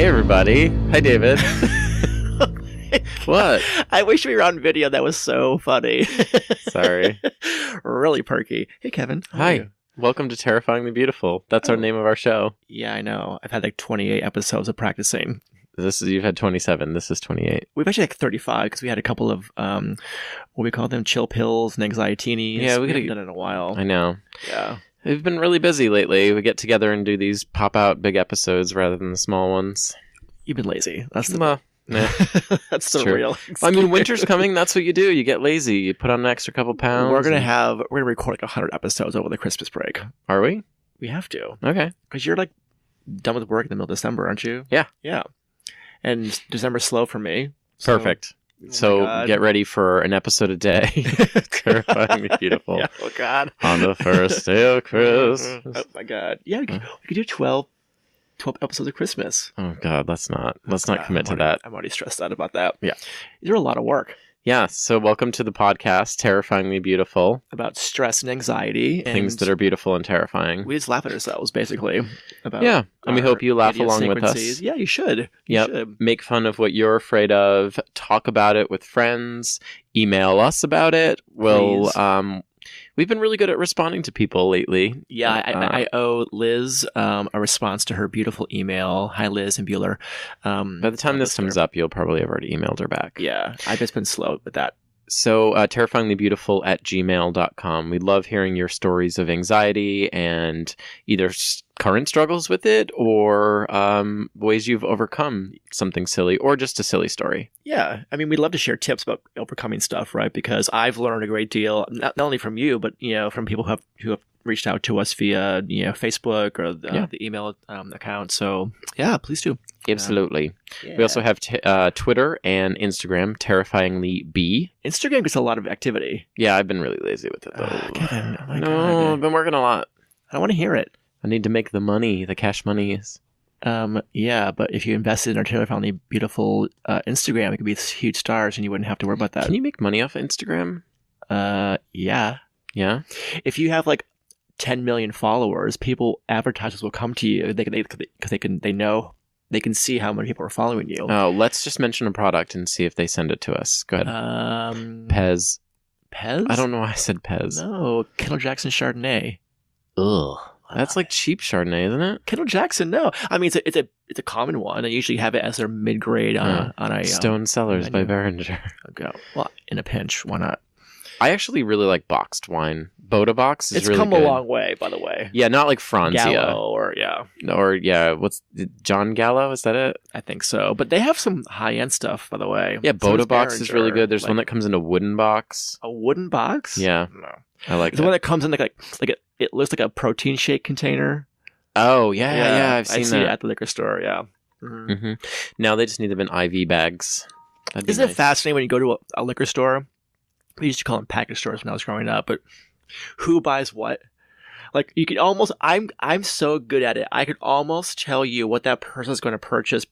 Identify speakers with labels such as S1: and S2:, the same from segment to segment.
S1: Hey, everybody. Hi, David. What?
S2: I wish we were on video. That was so funny.
S1: Sorry.
S2: Really perky. Hey, Kevin. How are
S1: Hi.
S2: you?
S1: Welcome to Terrifyingly Beautiful. That's our name of our show.
S2: Yeah, I know. I've had like 28 episodes of practicing.
S1: You've had 27. This is 28.
S2: We've actually like 35 because we had a couple of, what we call them, chill pills and anxiety-teenies.
S1: Yeah,
S2: we haven't done it in a while.
S1: I know.
S2: Yeah.
S1: We've been really busy lately. We get together and do these pop-out big episodes rather than the small ones.
S2: You've been lazy. That's the
S1: Well, nah.
S2: that's the
S1: true.
S2: real.
S1: I mean, winter's coming. That's what you do. You get lazy. You put on an extra couple pounds.
S2: We're gonna record like 100 episodes over the Christmas break.
S1: Are we?
S2: We have to
S1: Okay.
S2: because you're like done with work in the middle of December, aren't you?
S1: Yeah.
S2: Yeah. And December's slow for me. So,
S1: Perfect.
S2: oh my
S1: So
S2: God.
S1: get ready for an episode a day. Terrifyingly beautiful.
S2: Yeah. Oh God.
S1: On the first day of Christmas.
S2: Oh my God. Yeah, we could do 12 episodes of Christmas.
S1: Oh God, let's not
S2: Yeah,
S1: commit to that.
S2: I'm already stressed out about that.
S1: Yeah.
S2: These are a lot of work
S1: Yeah. So welcome to the podcast, Terrifyingly Beautiful.
S2: about stress and anxiety. And
S1: Things that are beautiful and terrifying.
S2: we just laugh at ourselves, basically. About
S1: Yeah, and we
S2: our
S1: hope you laugh along with
S2: idiosyncrasies.
S1: us.
S2: Yeah, you should. You
S1: Yep.
S2: should.
S1: Make fun of what you're afraid of. Talk about it with friends. Email us about it.
S2: Please.
S1: We've been really good at responding to people lately.
S2: Yeah, I owe Liz a response to her beautiful email. Hi, Liz and Bueller.
S1: By the time this comes up, you'll probably have already emailed her back.
S2: Yeah, I've just been slow with that.
S1: So, terrifyinglybeautiful@gmail.com. We love hearing your stories of anxiety and either current struggles with it or ways you've overcome something silly or just a silly story.
S2: Yeah, I mean, we'd love to share tips about overcoming stuff, right? Because I've learned a great deal, not only from you, but from people who have reached out to us via Facebook or the email account. So yeah, please do.
S1: Absolutely.
S2: Yeah.
S1: We also have Twitter and Instagram, terrifyinglyb.
S2: Instagram gets a lot of activity.
S1: Yeah, I've been really lazy with it though.
S2: Kevin, oh my
S1: No,
S2: God.
S1: I've been working a lot.
S2: I don't want to hear it.
S1: I need to make the money, the cash monies.
S2: Yeah, but if you invested in our terrifyingly beautiful Instagram, it could be huge stars, and you wouldn't have to worry about that.
S1: Can you make money off of Instagram?
S2: Yeah.
S1: Yeah.
S2: If you have like 10 million followers, advertisers will come to you. Because they can see how many people are following you.
S1: Oh, let's just mention a product and see if they send it to us. Go ahead. Pez.
S2: Pez?
S1: I don't know why I said Pez.
S2: No, Kendall Jackson Chardonnay.
S1: Ugh. That's like cheap Chardonnay, isn't it?
S2: Kendall Jackson, no. I mean, it's a common one. They usually have it as their mid-grade on a
S1: Stone Cellars by
S2: menu.
S1: Behringer.
S2: Well, in a pinch, why not?
S1: I actually really like boxed wine. Boda Box is
S2: It's
S1: really
S2: come
S1: good.
S2: a long way, by the way.
S1: Yeah, not like Franzia.
S2: Gallo
S1: What's John Gallo? Is that it?
S2: I think so. But they have some high-end stuff, by the way.
S1: Yeah,
S2: So
S1: Boda
S2: does
S1: Box is really
S2: Behringer.
S1: good. There's
S2: Like,
S1: one that comes in a wooden box.
S2: a wooden box?
S1: Yeah,
S2: No.
S1: I like
S2: The
S1: that.
S2: one that comes in it looks like a protein shake container.
S1: Oh, yeah, I've seen
S2: it
S1: that.
S2: at the liquor store, yeah. Mhm.
S1: Hmm. Now they just need them in IV bags. That'd be
S2: Isn't it
S1: nice.
S2: fascinating when you go to a liquor store? We used to call them package stores when I was growing up, but who buys what? Like you could almost, I'm so good at it. I could almost tell you what that person's going to purchase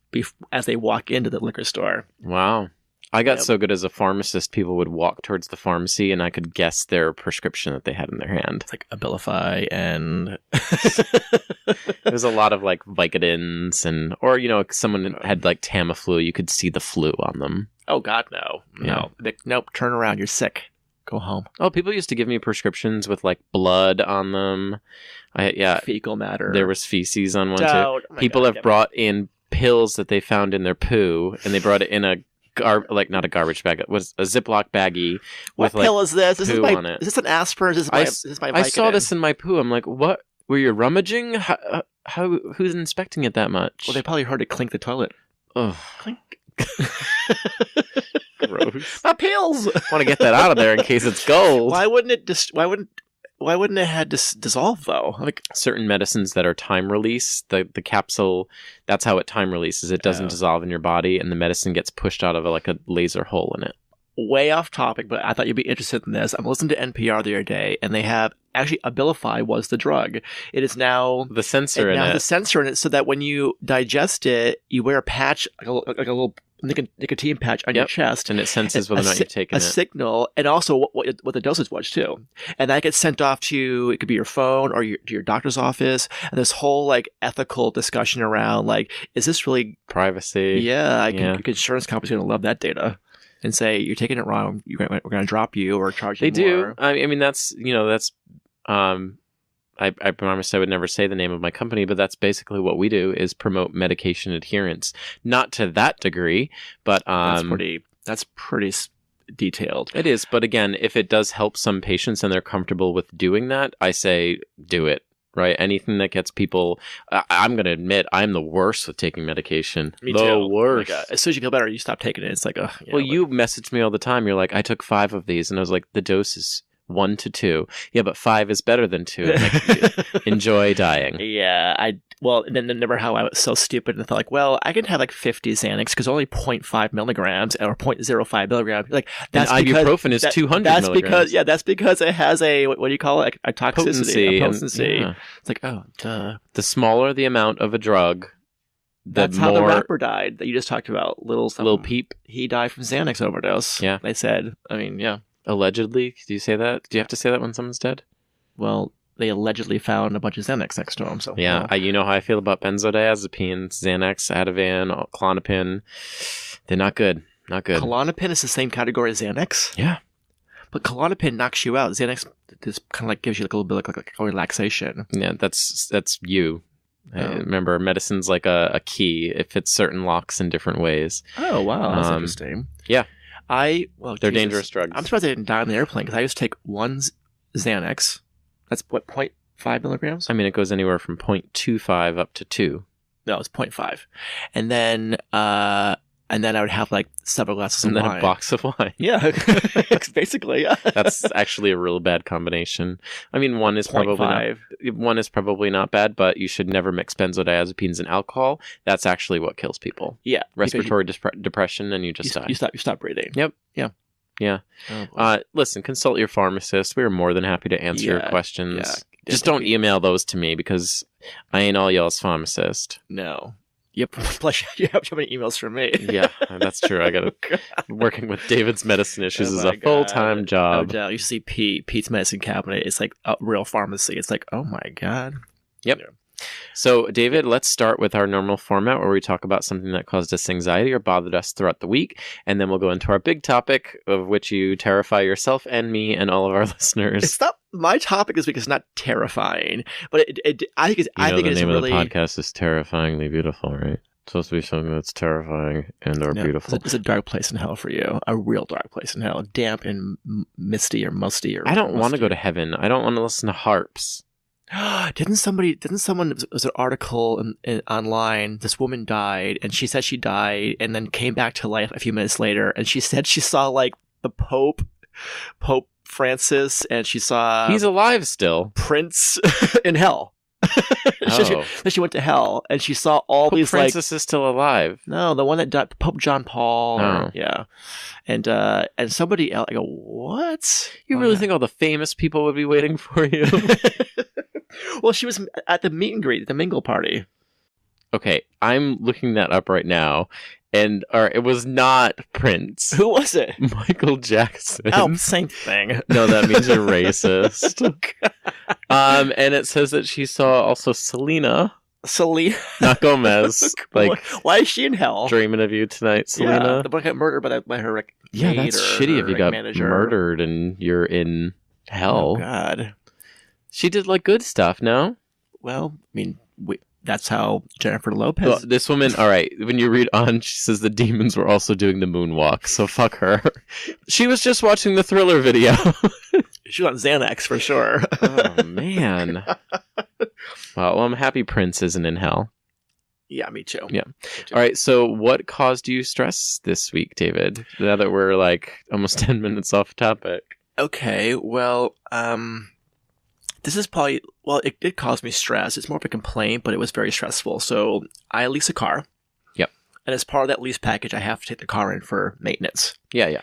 S2: as they walk into the liquor store.
S1: Wow. I got
S2: Yep.
S1: so good as a pharmacist, people would walk towards the pharmacy and I could guess their prescription that they had in their hand.
S2: It's like Abilify and
S1: It was a lot of like Vicodins or someone had like Tamiflu, you could see the flu on them.
S2: oh God, no. Nope. Turn around. You're sick. Go home.
S1: Oh, people used to give me prescriptions with like blood on them.
S2: Fecal matter.
S1: There was feces on one too.
S2: Don't. Oh my
S1: People
S2: God,
S1: have brought in pills that they found in their poo, and they brought it in a not a garbage bag. It was a Ziploc baggie
S2: What
S1: with
S2: pill
S1: like
S2: is this? Is
S1: poo on it.
S2: this an aspirin? Is this my
S1: I saw
S2: Vicodin?
S1: this in my poo. I'm like, what? Were you rummaging? How? Who's inspecting it that much?
S2: Well, they probably heard it clink the toilet.
S1: Ugh,
S2: Clink.
S1: gross.
S2: My pills.
S1: Want to get that out of there in case it's gold.
S2: Why wouldn't it why wouldn't it had to dissolve though? Like
S1: Certain medicines that are time release, the capsule, that's how it time releases. It doesn't
S2: Oh.
S1: dissolve in your body, and the medicine gets pushed out of like a laser hole in it.
S2: way off topic, but I thought you'd be interested in this. I'm listening to NPR the other day, and they have actually Abilify was the drug. It is now
S1: The sensor in
S2: the
S1: it.
S2: sensor in it, so that when you digest it, you wear a patch, like a little nicotine patch on your chest,
S1: And it senses whether or not you've taken
S2: a
S1: it.
S2: signal, and also what the dosage was too, and that gets sent off to, it could be your phone or your doctor's office, and this whole like ethical discussion around like, is this really
S1: Privacy.
S2: Yeah, insurance companies are going to love that data and say, you're taking it wrong. We're going to drop you or charge you
S1: They
S2: more.
S1: do. I mean, that's, I promised I would never say the name of my company, but that's basically what we do, is promote medication adherence. Not to that degree, but
S2: that's pretty detailed.
S1: It is. But again, if it does help some patients and they're comfortable with doing that, I say do it. Right? Anything that gets people... I'm going to admit, I'm the worst with taking medication.
S2: Me
S1: the
S2: too.
S1: worst.
S2: Like, as soon as you feel better, you stop taking it. It's like,
S1: you message me all the time. You're like, I took 5 of these. And I was like, the dose is 1 to 2. Yeah, but 5 is better than 2. Like, enjoy dying.
S2: Yeah, and then remember how I was so stupid and thought like, well, I can have like 50 Xanax because only 0.5 milligrams or 0.05 milligrams. Like, that's
S1: and
S2: because
S1: ibuprofen is 200 milligrams.
S2: That's because it has a, what do you call it? A toxicity, potency.
S1: Yeah.
S2: It's like, oh, duh.
S1: The smaller the amount of a drug,
S2: That's how the rapper died that you just talked about. Lil
S1: Peep.
S2: He died from Xanax overdose.
S1: Yeah.
S2: They said. I mean, yeah.
S1: Allegedly. Do you say that? Do you have to say that when someone's dead?
S2: Well, they allegedly found a bunch of Xanax next to him. So
S1: yeah, you know how I feel about benzodiazepines, Xanax, Ativan, Klonopin. They're not good. Not good.
S2: Klonopin is the same category as Xanax?
S1: Yeah.
S2: But Klonopin knocks you out. Xanax just kind of like gives you like a little bit like a relaxation.
S1: Yeah, that's you. Remember, medicine's like a key. It fits certain locks in different ways.
S2: Oh, wow. That's interesting.
S1: Yeah.
S2: They're
S1: dangerous drugs.
S2: I'm surprised I didn't die on the airplane because I used to take one Xanax. That's what, 0.5 milligrams?
S1: I mean, it goes anywhere from 0.25 up to 2.
S2: No, it's 0.5. And then I would have like several glasses of wine.
S1: And then a box of wine.
S2: Yeah, basically. Yeah.
S1: That's actually a real bad combination. I mean, one is probably not bad, but you should never mix benzodiazepines and alcohol. That's actually what kills people.
S2: Yeah.
S1: Respiratory depression, and you just die.
S2: You stop breathing.
S1: Yep.
S2: Yeah.
S1: Yeah. Listen, consult your pharmacist. We're more than happy to answer your questions. Yeah, just don't email those to me because I ain't all y'all's pharmacist.
S2: No. Yep. Plus, you have too many emails from me.
S1: Yeah, that's true. I got working with David's medicine issues is a full-time job.
S2: You see Pete's medicine cabinet. It's like a real pharmacy. It's like, oh my God.
S1: Yep. Yeah. So, David, let's start with our normal format where we talk about something that caused us anxiety or bothered us throughout the week, and then we'll go into our big topic, of which you terrify yourself and me and all of our listeners.
S2: It's not my topic this week is not terrifying, but I think it's really...
S1: The name of the podcast is Terrifyingly Beautiful, right? It's supposed to be something that's terrifying and or beautiful.
S2: It's a dark place in hell for you. A real dark place in hell. Damp and misty or musty.
S1: I don't want to go to heaven. I don't want to listen to harps.
S2: Didn't someone, was an article online, this woman died, and she said she died, and then came back to life a few minutes later, and she said she saw, like, the Pope Francis, and she saw...
S1: He's alive still.
S2: Prince in hell. She went to hell, and she saw all
S1: Pope
S2: these,
S1: Francis is still alive.
S2: No, the one that died, Pope John Paul.
S1: Oh.
S2: Yeah. And somebody else, I go, what?
S1: You really think all the famous people would be waiting for you?
S2: Well, she was at the meet and greet, the mingle party.
S1: Okay, I'm looking that up right now, and it was not Prince.
S2: Who was it?
S1: Michael Jackson.
S2: Oh, same thing.
S1: No, that means you're racist. And it says that she saw also Selena. Not Gomez. Like,
S2: why is she in hell?
S1: Dreaming of you tonight, Selena.
S2: Yeah, the boy got murdered by her.
S1: Yeah, that's shitty if you got murdered and you're in hell.
S2: Oh God.
S1: She did like good stuff, no?
S2: Well, I mean, that's how Jennifer Lopez.
S1: Well, this woman, all right, when you read on, she says the demons were also doing the moonwalk, so fuck her. She was just watching the Thriller video.
S2: She was on Xanax for sure.
S1: Oh, man. Well, I'm happy Prince isn't in hell.
S2: Yeah, me too.
S1: Yeah. All right, so what caused you stress this week, David? Now that we're like almost 10 minutes off topic.
S2: Okay, well, this is probably, it did cause me stress. It's more of a complaint, but it was very stressful. So I lease a car.
S1: Yep.
S2: And as part of that lease package, I have to take the car in for maintenance.
S1: Yeah.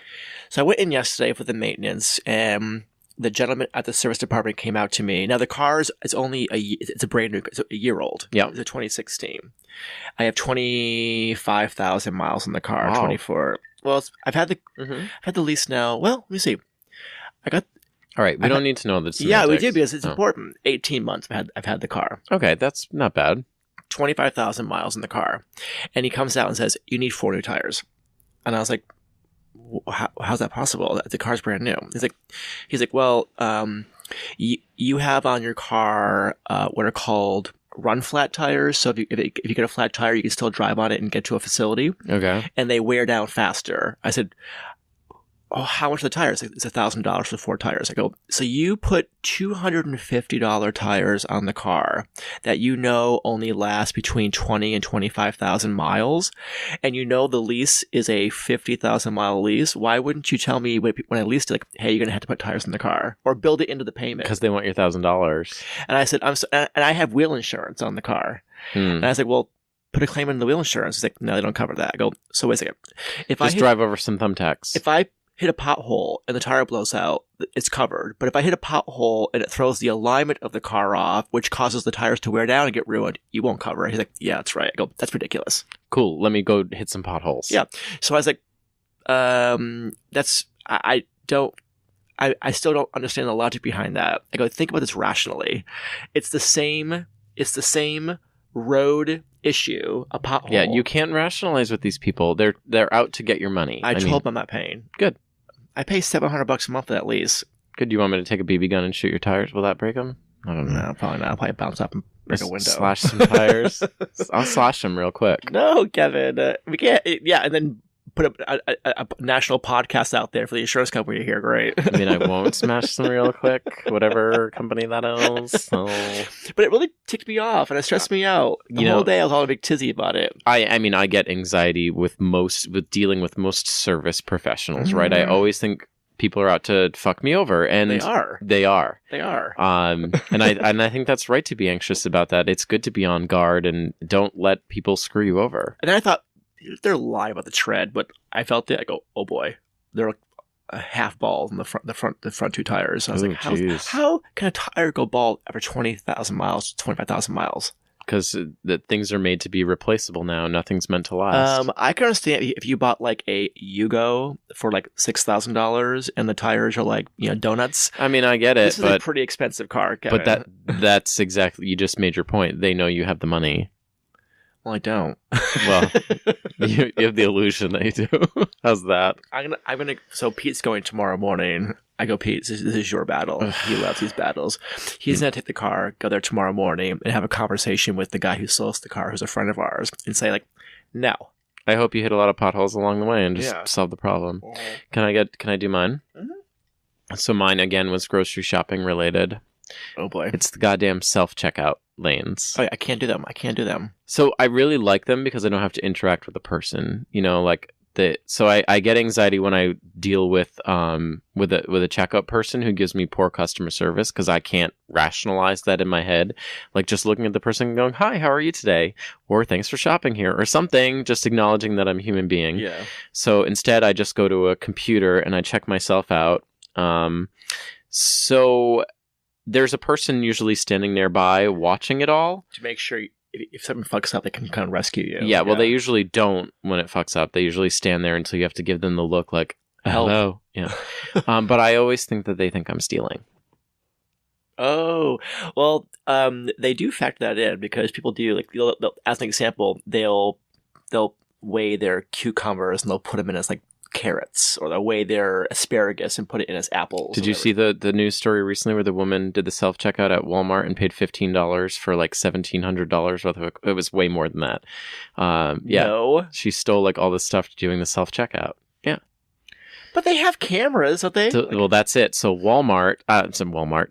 S2: So I went in yesterday for the maintenance, and the gentleman at the service department came out to me. Now the car is only it's a brand new, it's a year old.
S1: Yeah.
S2: It's a 2016. I have 25,000 miles in the car.
S1: Wow.
S2: 24. Well, I've had the lease now. Well, let me see.
S1: All right, we don't need to know the semantics.
S2: Yeah, we do because it's important. 18 months I've had the car.
S1: Okay, that's not bad.
S2: 25,000 miles in the car, and he comes out and says, "You need 4 new tires," and I was like, how's that possible? The car's brand new. He's like, well, you have on your car what are called run flat tires. So if you get a flat tire, you can still drive on it and get to a facility.
S1: Okay.
S2: And they wear down faster. I said, oh, how much are the tires? It's $1,000 for 4 tires. I go, so you put $250 tires on the car that you know only last between 20 and 25,000 miles, and you know the lease is a 50,000 mile lease. Why wouldn't you tell me when I leased it, like, hey, you're gonna have to put tires in the car or build it into the payment?
S1: Because they want your $1,000.
S2: And I said, and I have wheel insurance on the car, and I was like, well, put a claim in the wheel insurance. He's like, no, they don't cover that. I go, so wait a second. If
S1: Just drive over some thumbtacks.
S2: If I hit a pothole and the tire blows out, it's covered. But if I hit a pothole and it throws the alignment of the car off, which causes the tires to wear down and get ruined, you won't cover it. He's like, yeah, that's right. I go, that's ridiculous.
S1: Cool. Let me go hit some potholes.
S2: Yeah. So I was like, I still don't understand the logic behind that. I go, think about this rationally. It's the same road issue, a pothole.
S1: Yeah, you can't rationalize with these people. They're out to get your money.
S2: I told them I'm not paying.
S1: Good.
S2: I pay $700 a month for that lease.
S1: Good. You want me to take a BB gun and shoot your tires? Will that break them? I don't know.
S2: No, probably not. I'll probably bounce up and break a window.
S1: Slash some tires. I'll slash them real quick.
S2: No, Kevin. We can't. Yeah, and then put a national podcast out there for the insurance company here. Great.
S1: I mean, I won't smash them real quick, whatever company that is. So.
S2: But it really ticked me off, and it stressed me out. The whole day I was all a big tizzy about it.
S1: I mean, I get anxiety with dealing with most service professionals, right? I always think people are out to fuck me over, and
S2: they are.
S1: And I think that's right to be anxious about that. It's good to be on guard and don't let people screw you over.
S2: And I thought, they're lying about the tread, but I felt it. I go, oh boy, they're like a half bald in the front 2 tires. I was like, how can a tire go bald after 20,000 miles, 25,000 miles?
S1: Because the things are made to be replaceable now. Nothing's meant to last.
S2: I can understand if you bought like a Yugo for like $6,000 and the tires are like, donuts.
S1: I mean, I get it,
S2: this is a pretty expensive car, Kevin.
S1: But that's exactly, you just made your point. They know you have the money.
S2: Well, I don't.
S1: Well, you have the illusion that you do. How's that?
S2: So Pete's going tomorrow morning. I go, Pete, this is your battle. He loves these battles. He's going to take the car, go there tomorrow morning, and have a conversation with the guy who sells the car, who's a friend of ours, and say, like, no.
S1: I hope you hit a lot of potholes along the way and just solve the problem. Can I do mine? Mm-hmm. So mine, again, was grocery shopping related.
S2: Oh, boy.
S1: It's the goddamn self-checkout lanes.
S2: Oh, I can't do them.
S1: So I really like them because I don't have to interact with the person. So I get anxiety when I deal with a checkout person who gives me poor customer service because I can't rationalize that in my head. Like just looking at the person and going, "Hi, how are you today?" Or "Thanks for shopping here," or something, just acknowledging that I'm a human being.
S2: Yeah.
S1: So instead, I just go to a computer and I check myself out. So there's a person usually standing nearby watching it all
S2: to make sure if something fucks up, they can kind of rescue you.
S1: Yeah, well, they usually don't when it fucks up. They usually stand there until you have to give them the look like, hello. Yeah. But I always think that they think I'm stealing.
S2: Oh, well, they do factor that in because people do, like, they'll, as an example, they'll weigh their cucumbers and they'll put them in as, like, carrots, or they'll weigh their asparagus and put it in as apples.
S1: Did you see the news story recently where the woman did the self-checkout at Walmart and paid $15 for like $1,700 worth of it was way more than that. Yeah.
S2: No.
S1: She stole like all this stuff doing the self-checkout. Yeah.
S2: But they have cameras, don't they?
S1: Well, that's it. So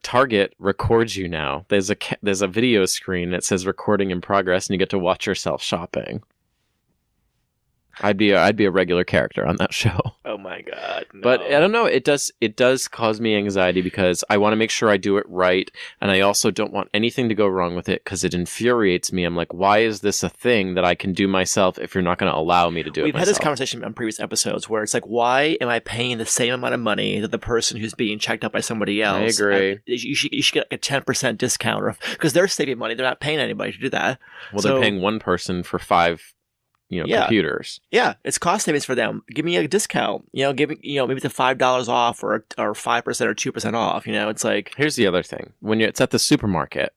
S1: Target records you now. There's a video screen that says recording in progress and you get to watch yourself shopping. I'd be a regular character on that show.
S2: Oh my god! No.
S1: But I don't know. It does cause me anxiety because I want to make sure I do it right, and I also don't want anything to go wrong with it because it infuriates me. I'm like, why is this a thing that I can do myself if you're not going to allow me to do it
S2: We've
S1: myself?
S2: had this conversation on previous episodes where it's like, why am I paying the same amount of money that the person who's being checked out by somebody else?
S1: I agree.
S2: You should get a 10% discount because they're saving money. They're not paying anybody to do that.
S1: Well, they're paying one person for 5, computers.
S2: Yeah, it's cost savings for them. Give me a discount. Maybe it's a $5 off or 5% or 2% off. It's like,
S1: here's the other thing: when it's at the supermarket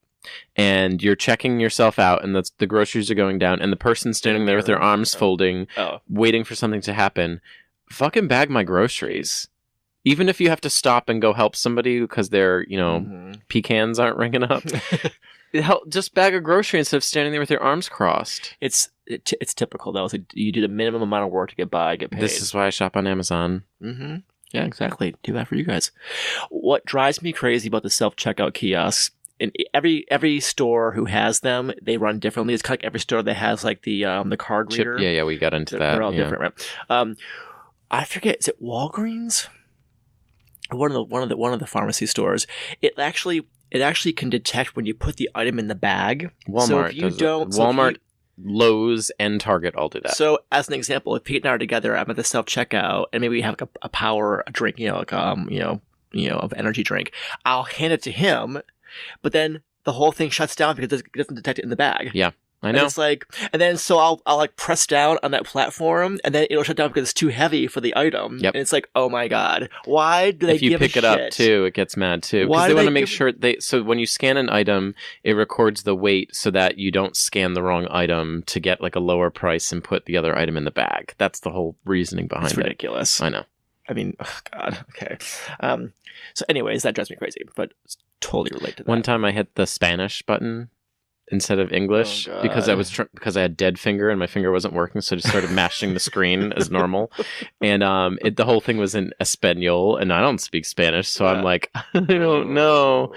S1: and you're checking yourself out, and the groceries are going down, and the person's standing there with their arms folding, waiting for something to happen. Fucking bag my groceries. Even if you have to stop and go help somebody because their pecans aren't ringing up. Just bag a grocery instead of standing there with your arms crossed.
S2: It's typical though. It's like you do the minimum amount of work to get paid.
S1: This is why I shop on Amazon.
S2: Mm-hmm. Yeah, exactly. Do that for you guys. What drives me crazy about the self-checkout kiosks, in every store who has them, they run differently. It's kind of like every store that has like the card reader.
S1: Yeah, we got into that.
S2: They're all different, right? I forget. Is it Walgreens? One of the pharmacy stores. It actually can detect when you put the item in the bag.
S1: Walmart
S2: so if you
S1: does
S2: don't,
S1: it. Walmart, Lowe's, and Target all do that.
S2: So as an example, if Pete and I are together, I'm at the self checkout, and maybe we have like a power drink, of energy drink. I'll hand it to him, but then the whole thing shuts down because it doesn't detect it in the bag.
S1: Yeah. I know.
S2: And it's like, and then so I'll like press down on that platform, and then it'll shut down because it's too heavy for the item.
S1: Yep.
S2: And it's like, oh my god, why do they give a shit?
S1: If you pick it up too, it gets mad too because they want to make sure so when you scan an item, it records the weight so that you don't scan the wrong item to get like a lower price and put the other item in the bag. That's the whole reasoning behind it.
S2: It's ridiculous.
S1: I know.
S2: I mean, oh god. Okay. So, anyways, that drives me crazy, but totally relate to that.
S1: One time I hit the Spanish button instead of English because I was because I had dead finger and my finger wasn't working, so I just started mashing the screen as normal, and the whole thing was in Espanol, and I don't speak Spanish, so I'm like, I don't know.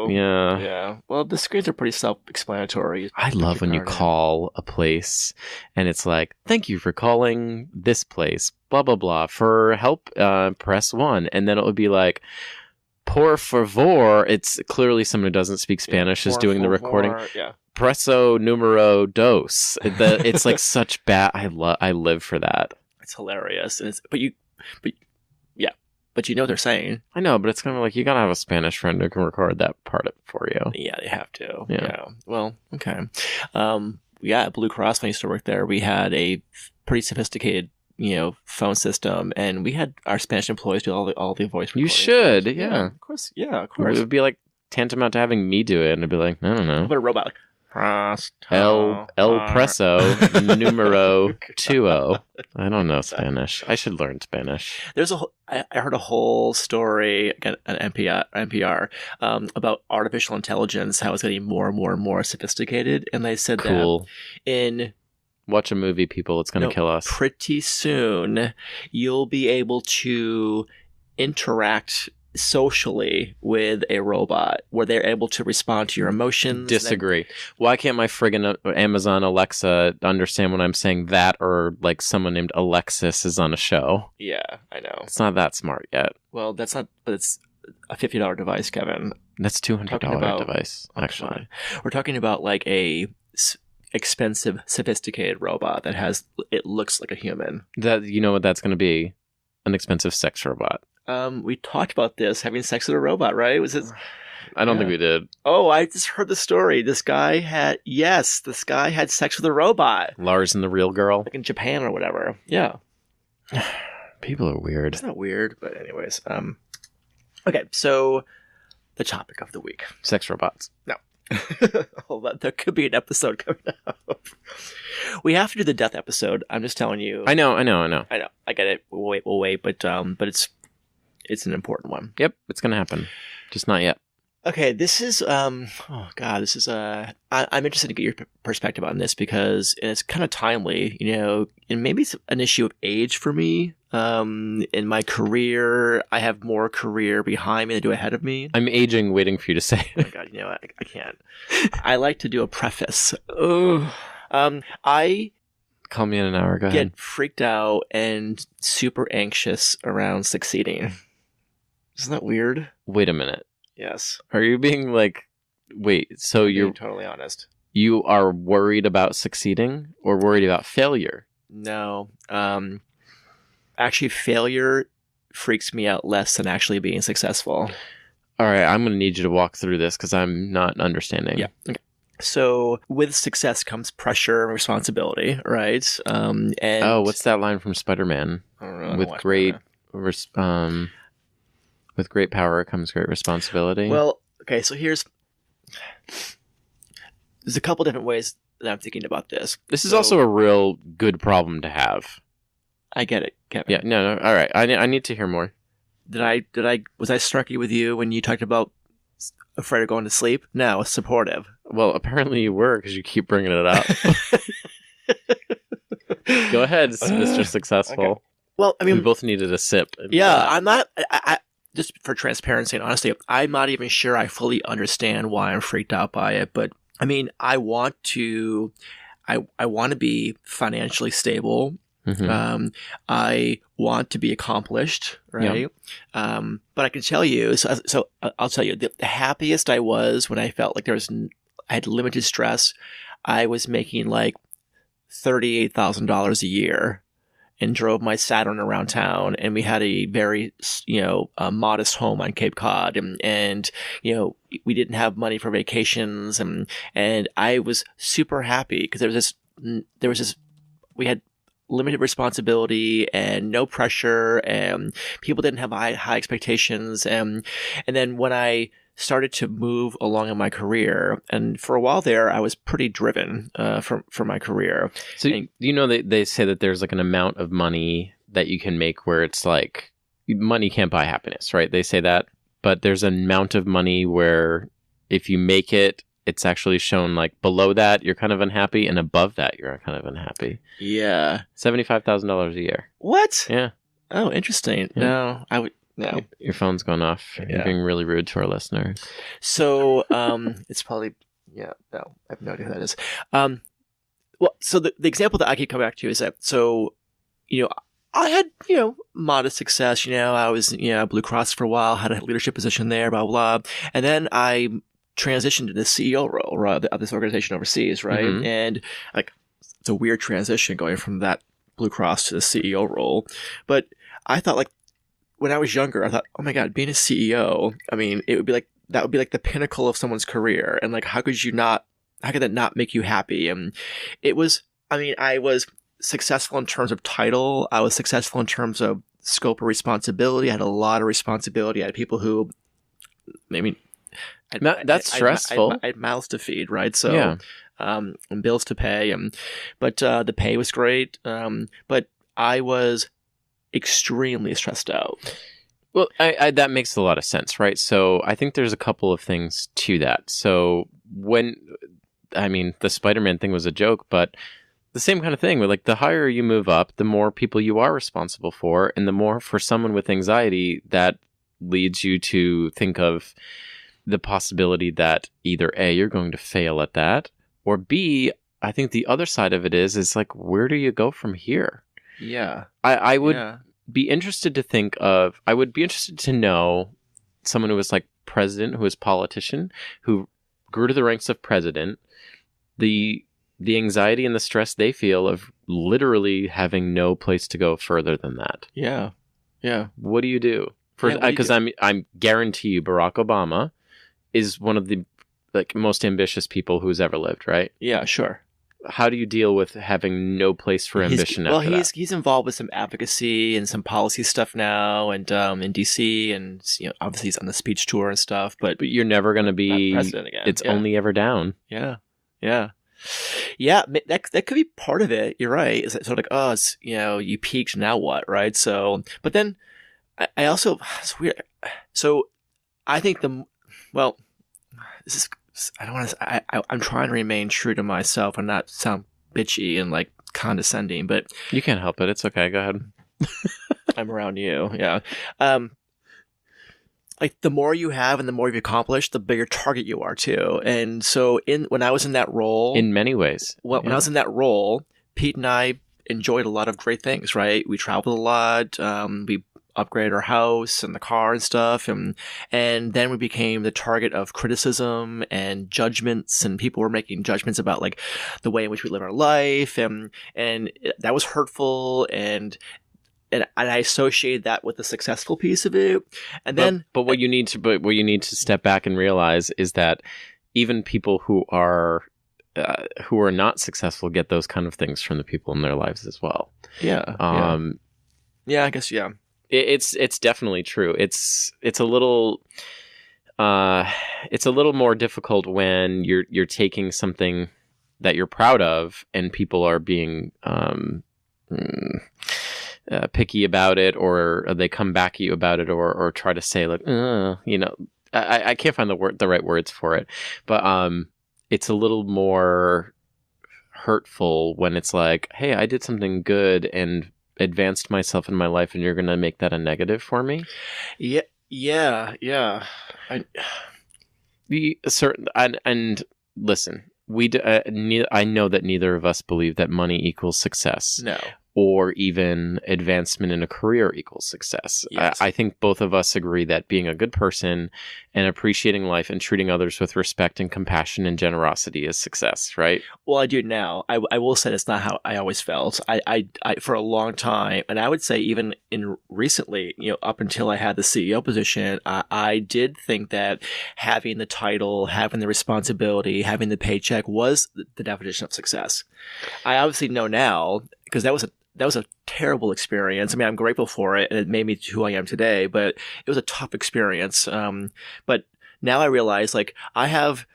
S2: Yeah. Well, the screens are pretty self-explanatory.
S1: I love when you call a place and it's like, thank you for calling this place, blah blah blah. For help, press 1, and then it would be like, por favor, it's clearly someone who doesn't speak Spanish is doing the recording.
S2: Yeah.
S1: Presso numero dos. It's like such bad. I live for that.
S2: It's hilarious. And but you know what they're saying.
S1: I know, but it's kind of like you gotta have a Spanish friend who can record that part for you.
S2: Yeah, they have to.
S1: Yeah.
S2: Well, okay. At Blue Cross, when I used to work there, we had a pretty sophisticated phone system, and we had our Spanish employees do all the voice recording.
S1: You should, yeah.
S2: Of course. Yeah, of course.
S1: It would be like tantamount to having me do it, and I'd be like, I don't know.
S2: But a robot,
S1: El Presso numero 20. I don't know Spanish. I should learn Spanish.
S2: There's I heard a whole story again at NPR about artificial intelligence, how it's getting more and more and more sophisticated, and they said that in
S1: watch a movie, people. It's going to kill us.
S2: Pretty soon, you'll be able to interact socially with a robot where they're able to respond to your emotions.
S1: Disagree. Why can't my friggin' Amazon Alexa understand when I'm saying that, or like someone named Alexis is on a show?
S2: Yeah, I know.
S1: It's not that smart yet.
S2: Well, that's not, but it's a $50 device, Kevin.
S1: That's $200 device, actually.
S2: We're talking about like a expensive, sophisticated robot that it looks like a human.
S1: That, you know what that's going to be? An expensive sex robot.
S2: We talked about this, having sex with a robot, right? Was it?
S1: I don't think we did.
S2: Oh, I just heard the story. This guy had sex with a robot.
S1: Lars and the Real Girl?
S2: Like in Japan or whatever. Yeah.
S1: People are weird.
S2: It's not weird, but anyways. Okay, so the topic of the week.
S1: Sex robots.
S2: No. Hold on, there could be an episode coming up. We have to do the death episode. I'm just telling you.
S1: I know.
S2: I get it. We'll wait, but it's an important one.
S1: Yep, it's gonna happen. Just not yet.
S2: Okay, this is I'm interested to get your perspective on this because it's kind of timely, and maybe it's an issue of age for me. In my career, I have more career behind me than I do ahead of me.
S1: I'm aging, waiting for you to say it.
S2: Oh my God, I can't. I like to do a preface. I
S1: Call me in an hour. Go ahead.
S2: get freaked out and super anxious around succeeding. Isn't that weird?
S1: Wait a minute.
S2: Yes.
S1: Are you being like, wait, so
S2: Being
S1: you're
S2: totally honest.
S1: you are worried about succeeding or worried about failure?
S2: No. Actually, failure freaks me out less than actually being successful.
S1: All right, I'm going to need you to walk through this because I'm not understanding.
S2: Yeah. Okay. So with success comes pressure and responsibility, right? And
S1: what's that line from Spider-Man?
S2: I don't know. I don't
S1: With
S2: watch
S1: great,
S2: Spider-Man.
S1: with great power comes great responsibility.
S2: Well, okay. So there's a couple different ways that I'm thinking about this.
S1: this is
S2: So-
S1: also a real good problem to have.
S2: I get it, Kevin.
S1: Yeah, no. All right, I need to hear more.
S2: Was I snarky with you when you talked about afraid of going to sleep? No, it's supportive.
S1: Well, apparently you were because you keep bringing it up. Go ahead, Mr. Successful.
S2: Okay. Well, I
S1: We
S2: mean,
S1: both needed a sip.
S2: yeah, I'm not. I just for transparency and honesty, I'm not even sure I fully understand why I'm freaked out by it. But I mean, I want to be financially stable.
S1: Mhm.
S2: I want to be accomplished, right? But I can tell you, so I'll tell you, the happiest I was when I felt like I had limited stress. I was making like $38,000 a year and drove my Saturn around town, and we had a very, modest home on Cape Cod, and we didn't have money for vacations, and I was super happy because we had limited responsibility and no pressure, and people didn't have high expectations. And then when I started to move along in my career, and for a while there, I was pretty driven for my career.
S1: So
S2: And-
S1: they say that there's like an amount of money that you can make where it's like money can't buy happiness, right? They say that, but there's an amount of money where if you make it, it's actually shown like below that you're kind of unhappy, and above that you're kind of unhappy.
S2: Yeah.
S1: $75,000 a year.
S2: What?
S1: Yeah.
S2: Oh, interesting.
S1: Yeah.
S2: No, I would. No.
S1: Your phone's going off. You're
S2: Yeah.
S1: being really rude to our listeners.
S2: So, it's probably, yeah, no, I have no idea who that is. Well, so the example that I keep coming back to is that, so, I had, modest success, I was, Blue Cross for a while, had a leadership position there, blah, blah. And then I transitioned to the CEO role, right, of this organization overseas, right?
S1: Mhm.
S2: And like, it's a weird transition going from that Blue Cross to the CEO role. But I thought, like, when I was younger, I thought, oh my God, being a CEO, I mean, that would be like the pinnacle of someone's career. And like, how could that not make you happy? And I was successful in terms of title. I was successful in terms of scope of responsibility. I had a lot of responsibility. I had people who, maybe,
S1: That's stressful.
S2: I had mouths to feed, right? So,
S1: Yeah.
S2: And bills to pay. But the pay was great. But I was extremely stressed out.
S1: Well, I that makes a lot of sense, right? So I think there's a couple of things to that. So the Spider-Man thing was a joke, but the same kind of thing where like the higher you move up, the more people you are responsible for, and the more for someone with anxiety that leads you to think of the possibility that either A, you're going to fail at that, or B, I think the other side of it is like, where do you go from here?
S2: Yeah.
S1: I would
S2: Yeah.
S1: be interested to know someone who was like president, who was politician, who grew to the ranks of president, the anxiety and the stress they feel of literally having no place to go further than that.
S2: Yeah. Yeah.
S1: What do you do?
S2: Yeah, what do you
S1: Because
S2: do?
S1: I'm guarantee you Barack Obama is one of the like most ambitious people who's ever lived, right?
S2: Yeah, sure.
S1: How do you deal with having no place for ambition after that?
S2: He's involved with some advocacy and some policy stuff now, and in DC, and obviously he's on the speech tour and stuff. But
S1: But you're never going to
S2: not
S1: be.
S2: president again.
S1: It's
S2: Yeah.
S1: only ever down.
S2: Yeah. That could be part of it. You're right. It's sort of like, oh, it's you peaked, now what, right? So, but then I also, it's weird. So I think this is, I don't want to. I'm trying to remain true to myself and not sound bitchy and like condescending, but
S1: You can't help it. It's okay. Go ahead.
S2: I'm around you. Yeah. Like the more you have and the more you've accomplished, the bigger target you are too. And so when I was in that role,
S1: In many ways.
S2: when I was in that role, Pete and I enjoyed a lot of great things, right? We traveled a lot. We upgraded our house and the car and stuff, and then we became the target of criticism and judgments, and people were making judgments about like the way in which we live our life, and that was hurtful, and I associated that with the successful piece of it, and then
S1: but what you need to step back and realize is that even people who are not successful get those kind of things from the people in their lives as well.
S2: Yeah. Yeah, I guess, yeah.
S1: It's definitely true. It's a little more difficult when you're taking something that you're proud of and people are being picky about it, or they come back at you about it, or try to say like, I can't find the right words for it, but it's a little more hurtful when it's like, hey, I did something good and advanced myself in my life, and you're going to make that a negative for me.
S2: Yeah.
S1: And listen, I know that neither of us believe that money equals success.
S2: No.
S1: Or even advancement in a career equals success.
S2: Yes.
S1: I think both of us agree that being a good person and appreciating life and treating others with respect and compassion and generosity is success, right?
S2: Well, I do now. I will say it's not how I always felt. I for a long time, and I would say even in recently, up until I had the CEO position, I did think that having the title, having the responsibility, having the paycheck was the definition of success. I obviously know now, because that was a terrible experience. I mean, I'm grateful for it, and it made me who I am today, but it was a tough experience. But now I realize, like, I have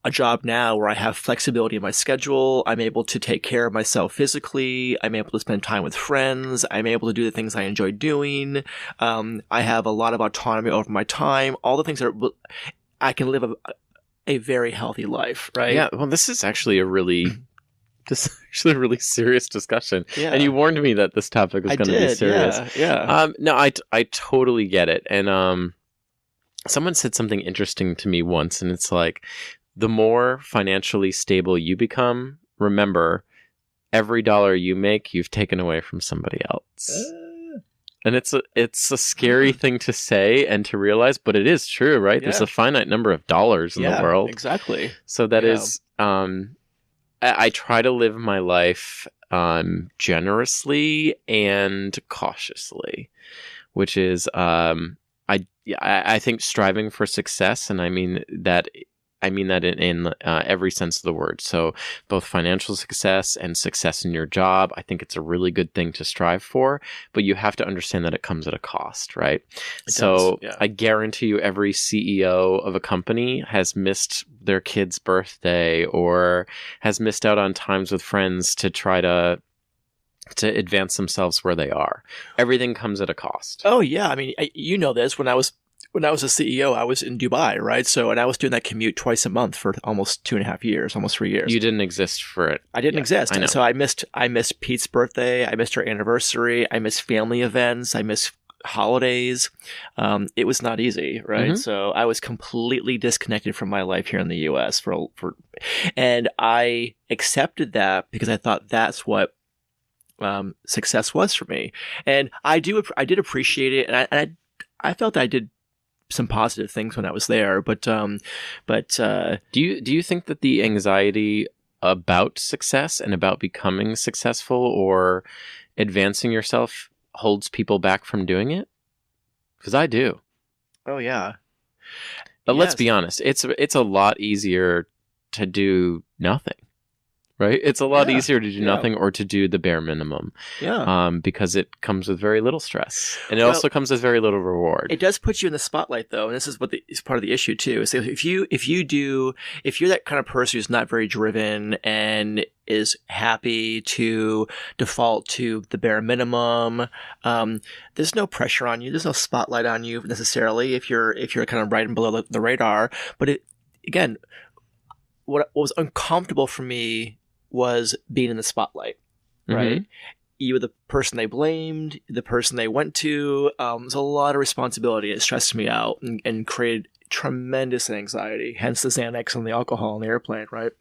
S2: a job now where I have flexibility in my schedule. I'm able to take care of myself physically. I'm able to spend time with friends. I'm able to do the things I enjoy doing. I have a lot of autonomy over my time. All the things that I can live a very healthy life, right?
S1: Yeah, well, this is actually a really serious discussion.
S2: Yeah.
S1: And you warned me that this topic was going to be serious.
S2: Yeah.
S1: No, I totally get it. And someone said something interesting to me once, and it's like, the more financially stable you become, remember, every dollar you make, you've taken away from somebody else. And it's a scary thing to say and to realize, but it is true, right?
S2: Yeah.
S1: There's a finite number of dollars in the world.
S2: Exactly.
S1: So that is... I try to live my life generously and cautiously, which is I think striving for success, and I mean that in every sense of the word. So both financial success and success in your job, I think it's a really good thing to strive for, but you have to understand that it comes at a cost, right?
S2: It does, yeah.
S1: I guarantee you every CEO of a company has missed their kid's birthday or has missed out on times with friends to try to advance themselves where they are. Everything comes at a cost.
S2: Oh yeah, I mean, you know this. When I was a CEO, I was in Dubai, right? And I was doing that commute twice a month for almost 2.5 years, almost 3 years.
S1: You didn't exist for it.
S2: I didn't exist.
S1: I know.
S2: So I missed Pete's birthday. I missed our anniversary. I missed family events. I missed holidays. It was not easy, right?
S1: Mm-hmm.
S2: So I was completely disconnected from my life here in the U.S. And I accepted that because I thought that's what success was for me. And I did appreciate it, and I felt I did some positive things when I was there, but do
S1: you think that the anxiety about success and about becoming successful or advancing yourself holds people back from doing it? Because I do.
S2: Oh yeah.
S1: But let's be honest, it's a lot easier to do nothing. Right? It's a lot easier to do nothing or to do the bare minimum.
S2: Yeah.
S1: Because it comes with very little stress. And it also comes with very little reward.
S2: It does put you in the spotlight, though. And this is what is part of the issue, too. So if you're that kind of person who's not very driven and is happy to default to the bare minimum, there's no pressure on you. There's no spotlight on you necessarily if you're kind of riding below the radar. But again, what was uncomfortable for me was being in the spotlight, right? Mm-hmm. You were the person they blamed, the person they went to. There's a lot of responsibility. It stressed me out and created tremendous anxiety, hence the Xanax and the alcohol on the airplane, right?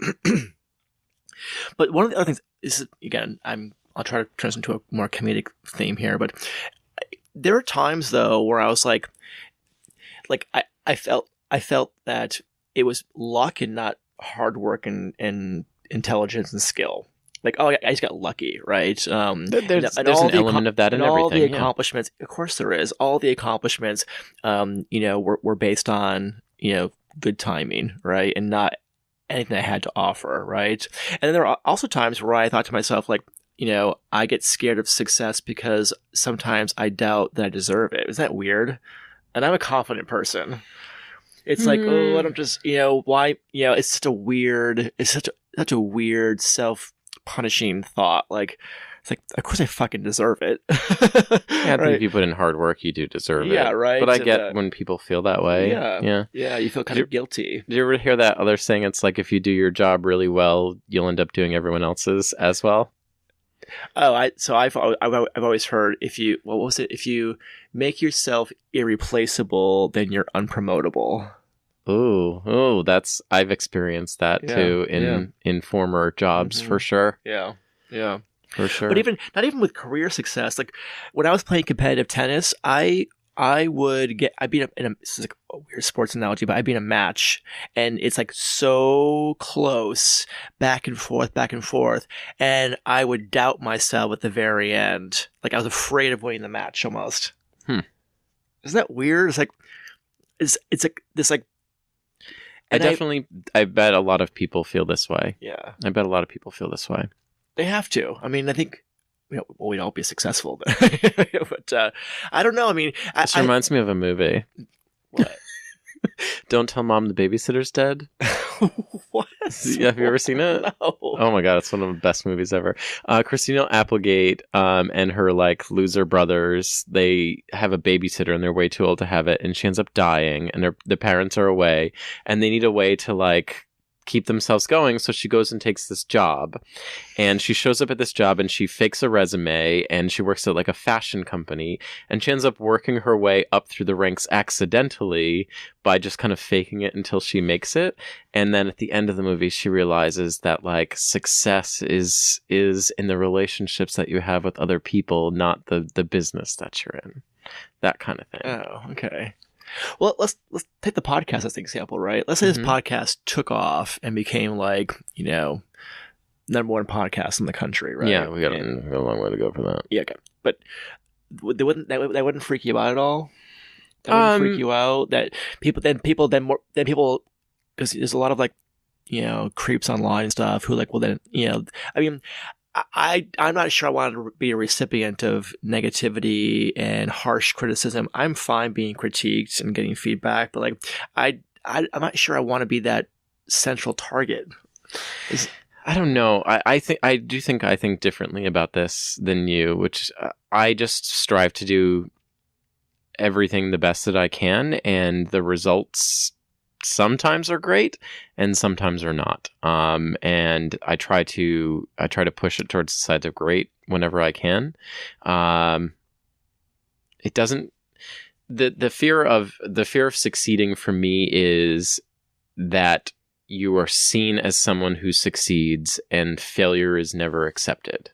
S2: But one of the other things is, again, I'll try to turn this into a more comedic theme here, but there are times though where I was like I felt that it was luck and not hard work and intelligence and skill. Like, oh, I just got lucky, right?
S1: There's an element of that in everything.
S2: All the accomplishments, of course, there is. All the accomplishments, were based on good timing, right, and not anything I had to offer, right? And then there are also times where I thought to myself, like, I get scared of success because sometimes I doubt that I deserve it. Isn't that weird? And I'm a confident person. It's like, oh, I don't just, why, it's such a weird self-punishing thought. Like, it's like, of course I fucking deserve it.
S1: Yeah, I think if you put in hard work, you do deserve it.
S2: Yeah, right.
S1: But I get when people feel that way.
S2: Yeah. Yeah, you feel kind of guilty.
S1: Do you ever hear that other saying? It's like, if you do your job really well, you'll end up doing everyone else's as well.
S2: Oh, I've always heard if you make yourself irreplaceable, then you're unpromotable.
S1: Oh, I've experienced that too in former jobs for sure.
S2: Yeah.
S1: For sure.
S2: But not even with career success. Like when I was playing competitive tennis, I'd be in a, this is like a weird sports analogy, but I'd be in a match and it's like so close, back and forth, and I would doubt myself at the very end. Like I was afraid of winning the match almost. Isn't that weird? It's like, it's like this like.
S1: I bet a lot of people feel this way.
S2: Yeah.
S1: I bet a lot of people feel this way.
S2: They have to. I mean, I think we'd all be successful, but I don't know. I mean,
S1: this reminds me of a movie.
S2: What?
S1: Don't Tell Mom the Babysitter's Dead.
S2: What?
S1: Yeah, have you ever seen it?
S2: No.
S1: Oh my god, it's one of the best movies ever. Christina Applegate and her like loser brothers, they have a babysitter and they're way too old to have it, and she ends up dying, and the parents are away, and they need a way to like keep themselves going, so she goes and takes this job, and she shows up at this job and she fakes a resume and she works at like a fashion company, and she ends up working her way up through the ranks accidentally by just kind of faking it until she makes it. And then at the end of the movie she realizes that like success is in the relationships that you have with other people, not the business that you're in. That kind of thing.
S2: Oh, okay. Well, let's take the podcast as an example, right? Let's say this podcast took off and became like, number one podcast in the country, right?
S1: Yeah, we got a long way to go for that.
S2: Yeah, okay. But that wouldn't freak you out at all? That wouldn't freak you out? That people, because there's a lot of like, creeps online and stuff who like, well then, I mean, I'm not sure I want to be a recipient of negativity and harsh criticism. I'm fine being critiqued and getting feedback, but like I'm not sure I want to be that central target.
S1: I don't know. I think differently about this than you, which I just strive to do everything the best that I can, and the results sometimes are great and sometimes are not. And I try to push it towards the side of great whenever I can. It doesn't, the fear of succeeding for me is that you are seen as someone who succeeds and failure is never accepted.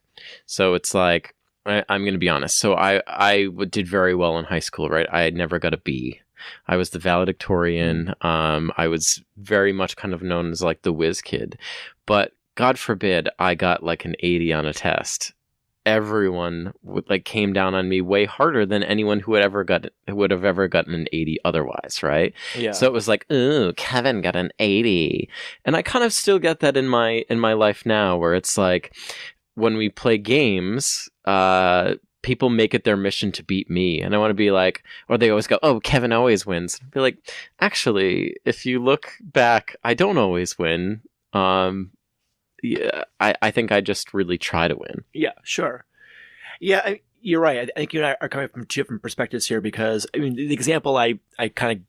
S1: So it's like, I'm going to be honest. So I did very well in high school, right? I had never got a B. I was the valedictorian. I was very much kind of known as like the whiz kid, but God forbid I got like an 80 on a test. Everyone came down on me way harder than anyone who would have ever gotten an 80 otherwise, right?
S2: Yeah.
S1: So it was like, ooh, Kevin got an 80, and I kind of still get that in my life now, where it's like when we play games, people make it their mission to beat me, and I want to be like, or they always go, oh, Kevin always wins. I'd be like, actually, if you look back, I don't always win. Yeah, I think I just really try to win.
S2: Yeah, sure. Yeah, you're right. I think you and I are coming from two different perspectives here, because I mean, the example I kind of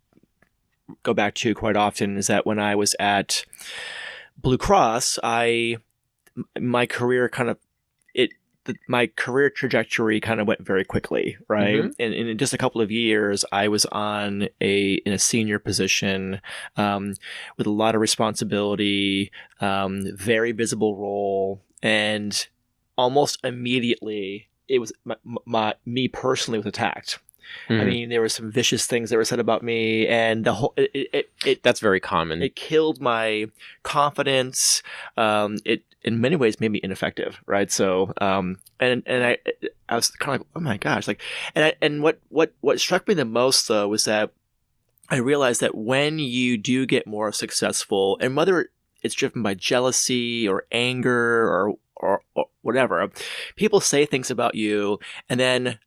S2: go back to quite often is that when I was at Blue Cross, my career kind of my career trajectory kind of went very quickly, right?
S1: Mhm.
S2: And in just a couple of years, I was in a senior position, with a lot of responsibility, very visible role, and almost immediately, it was me personally was attacked. I
S1: Mhm.
S2: mean, there were some vicious things that were said about me, and the whole
S1: That's very common.
S2: it killed my confidence. It in many ways made me ineffective, right? So, I was kind of like, oh my gosh, like, and what struck me the most though was that I realized that when you do get more successful, and whether it's driven by jealousy or anger or whatever, people say things about you, and then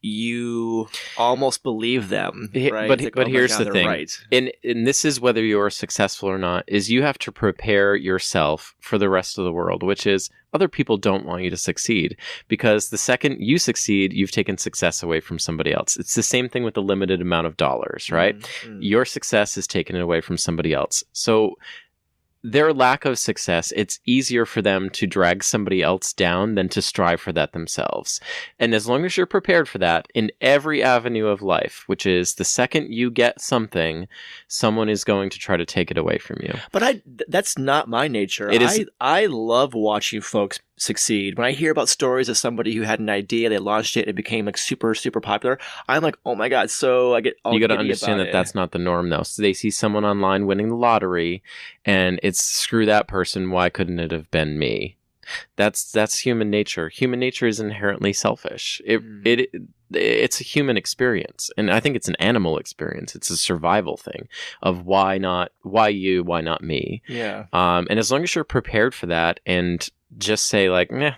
S2: you almost believe them, right? It's like,
S1: But
S2: oh my
S1: here's
S2: God,
S1: the
S2: they're
S1: thing,
S2: right.
S1: and this is whether you're successful or not, is you have to prepare yourself for the rest of the world, which is other people don't want you to succeed, because the second you succeed, you've taken success away from somebody else. It's the same thing with the limited amount of dollars, right?
S2: Mm-hmm.
S1: Your success is taken away from somebody else. So their lack of success, it's easier for them to drag somebody else down than to strive for that themselves. And as long as you're prepared for that in every avenue of life, which is the second you get something, someone is going to try to take it away from you.
S2: But that's not my nature.
S1: It is.
S2: I love watching folks succeed. When I hear about stories of somebody who had an idea, they launched it, and it became like super, super popular, I'm like, oh my God. So I get all
S1: You got to
S2: giddy
S1: understand
S2: about
S1: that
S2: it.
S1: that's not the norm, though. So they see someone online winning the lottery, and it's screw that person. Why couldn't it have been me? That's human nature. Human nature is inherently selfish. It's a human experience, and I think it's an animal experience. It's a survival thing of why you, why not me?
S2: Yeah.
S1: And as long as you're prepared for that, and just say like, meh.